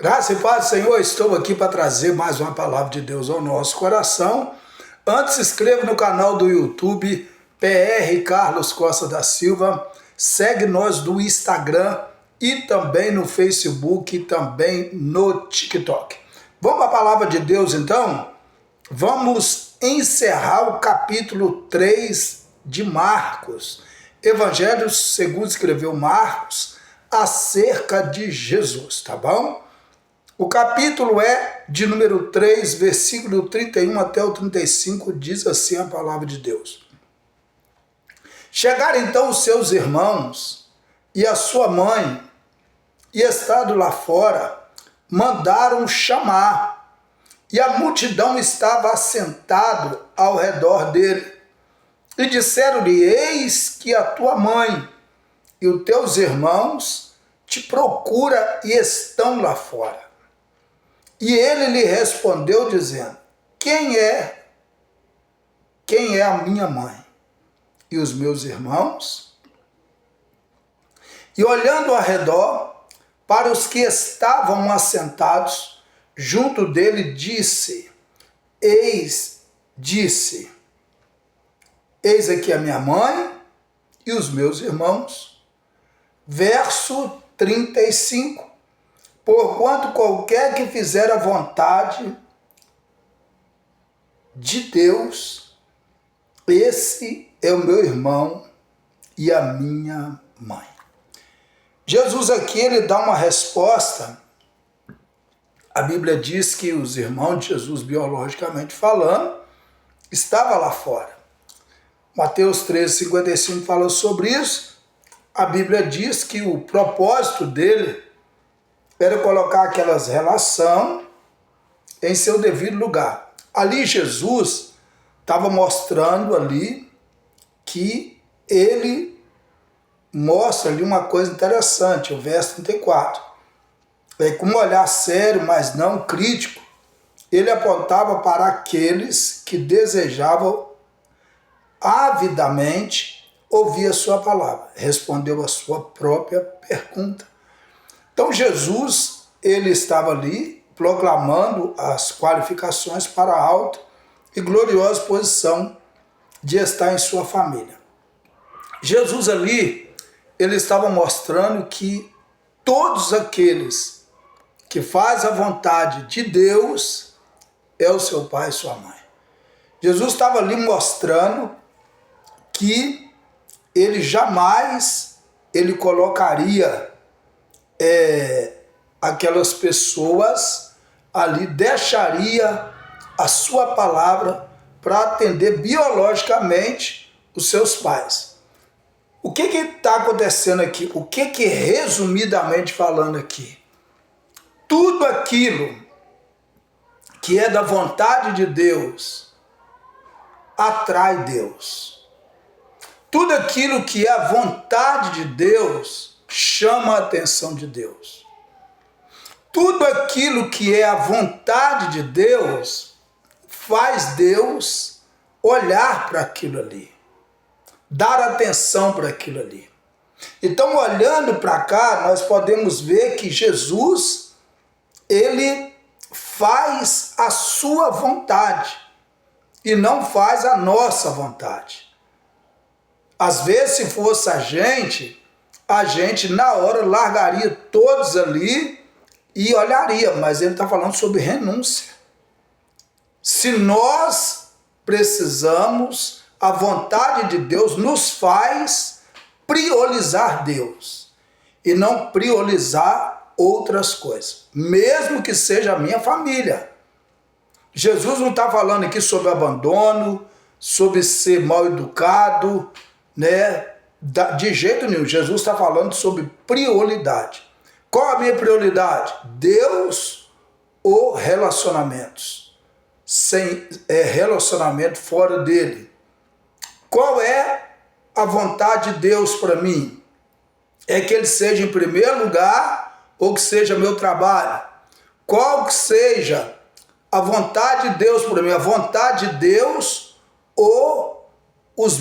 Graça e paz, Senhor, estou aqui para trazer mais uma palavra de Deus ao nosso coração. Antes, se inscreva no canal do YouTube, PR Carlos Costa da Silva. Segue nós do Instagram e também no Facebook e também no TikTok. Vamos para a palavra de Deus, então? Vamos encerrar o capítulo 3 de Marcos. Evangelho segundo escreveu Marcos, acerca de Jesus, tá bom? O capítulo é de número 3, versículo 31 até o 35, diz assim a palavra de Deus. Chegaram então os seus irmãos e a sua mãe, e estando lá fora, mandaram chamar, e a multidão estava assentada ao redor dele. E disseram-lhe: eis que a tua mãe e os teus irmãos te procuram e estão lá fora. E ele lhe respondeu dizendo: quem é a minha mãe e os meus irmãos? E olhando ao redor, para os que estavam assentados junto dele, disse: eis aqui a minha mãe e os meus irmãos. Verso 35. Porquanto qualquer que fizer a vontade de Deus, esse é o meu irmão e a minha mãe. Jesus aqui, ele dá uma resposta. A Bíblia diz que os irmãos de Jesus, biologicamente falando, estavam lá fora. Mateus 13:55 fala sobre isso. A Bíblia diz que o propósito dele era colocar aquelas relações em seu devido lugar. Ali Jesus estava mostrando ali que ele mostra ali uma coisa interessante, o verso 34. Com um olhar sério, mas não crítico, ele apontava para aqueles que desejavam avidamente ouvir a sua palavra. Respondeu a sua própria pergunta. Então Jesus, ele estava ali proclamando as qualificações para a alta e gloriosa posição de estar em sua família. Jesus ali, ele estava mostrando que todos aqueles que fazem a vontade de Deus é o seu pai e sua mãe. Jesus estava ali mostrando que ele jamais colocaria aquelas pessoas ali, deixaria a sua palavra para atender biologicamente os seus pais. O que está acontecendo aqui? O que resumidamente falando aqui? Tudo aquilo que é da vontade de Deus atrai Deus. Tudo aquilo que é a vontade de Deus chama a atenção de Deus. Tudo aquilo que é a vontade de Deus faz Deus olhar para aquilo ali, dar atenção para aquilo ali. Então, olhando para cá, nós podemos ver que Jesus, ele faz a sua vontade e não faz a nossa vontade. Às vezes, se fosse a gente na hora largaria todos ali e olharia, mas ele está falando sobre renúncia. Se nós precisamos, a vontade de Deus nos faz priorizar Deus e não priorizar outras coisas, mesmo que seja a minha família. Jesus não está falando aqui sobre abandono, sobre ser mal educado, né? De jeito nenhum. Jesus está falando sobre prioridade. Qual a minha prioridade? Deus ou relacionamentos? Sem relacionamento fora dele. Qual é a vontade de Deus para mim? É que ele seja em primeiro lugar ou que seja meu trabalho? Qual que seja a vontade de Deus para mim? A vontade de Deus ou as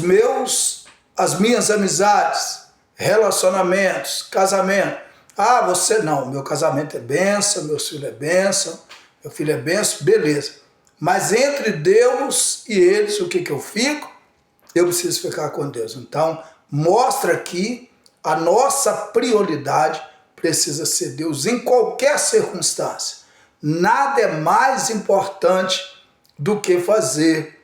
minhas amizades, relacionamentos, casamento? Ah, você não, meu casamento é bênção, meus filhos é bênção, meu filho é bênção, beleza. Mas entre Deus e eles, o que eu fico? Eu preciso ficar com Deus. Então, mostra aqui a nossa prioridade precisa ser Deus em qualquer circunstância. Nada é mais importante do que fazer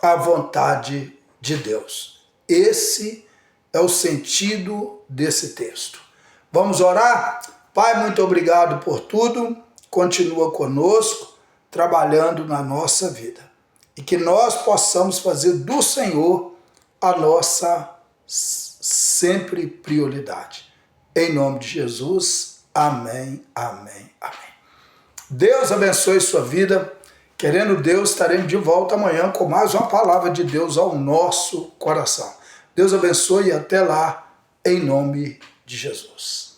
a vontade de Deus. Esse é o sentido desse texto. Vamos orar? Pai, muito obrigado por tudo. Continua conosco, trabalhando na nossa vida. E que nós possamos fazer do Senhor a nossa sempre prioridade. Em nome de Jesus, amém, amém, amém. Deus abençoe sua vida. Querendo Deus, estaremos de volta amanhã com mais uma palavra de Deus ao nosso coração. Deus abençoe e até lá, em nome de Jesus.